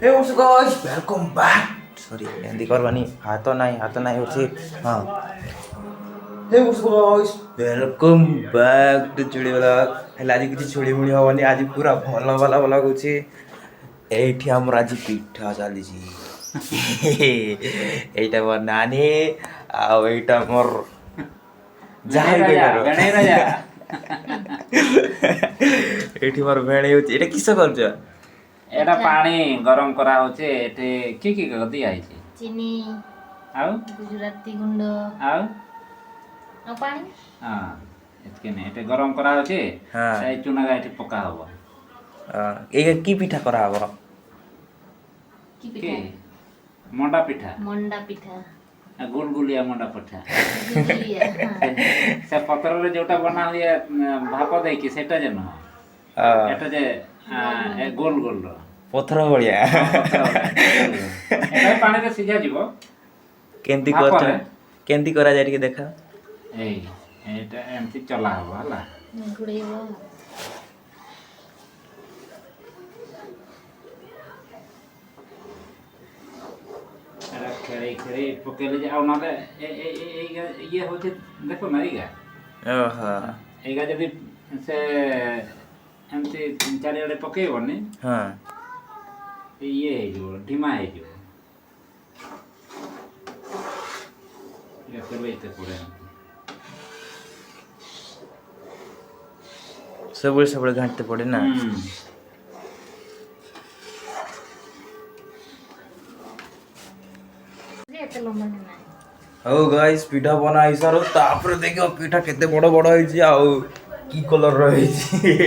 Hey what's up guys, welcome back. Sorry, Hindi करवानी हाथ नहीं होची हाँ. Hey what's up guys, welcome back to चुड़ी वाला. हेला आज किसी चुड़ी मुड़ी हवानी आज पूरा भला वाला वाला कुछ एठी हमर आज पिठा चाली जी. एटा मोर नानी आ एटा मोर जाई गयो गणे राजा एठी मोर भेणे होची एटा किस करछ एटा पानी गरम करा होचे एटे की दिया आइছে चीनी आउ गुजराती गुंड आउ और पानी हां एतके ने एटे गरम करा होचे हां ए चुना गाइटे पका हबो ए की पिठा करा हबो की के पिठा मंडा पिठा गुलगुलिया मंडा पिठा गुलिया से पत्र रे जोटा बना हुआ भाप दे कि सेटा जन एटा जे ए गोल गोल रो पत्थर भलिया एटा पानी रे सिझा जीवो केंती करा जाय के देखा ए एटा एमती चला हबो हला गुड़ेबो अरे खेरे पकेले जे आ नाले ये होचे देखो ना इगा ओहा एगा जदी से एमती चारे आड़े पकेबो ने हां ये है जो ढीमा है जो ये करवेते पूरे सबळे घाटते पड़े ना ये तो लम्बा नहीं हो गाइस पिठा बना हिसारो तापर देखो पिठा केते बड़ बड़ होई छी आउ की कलर रही छी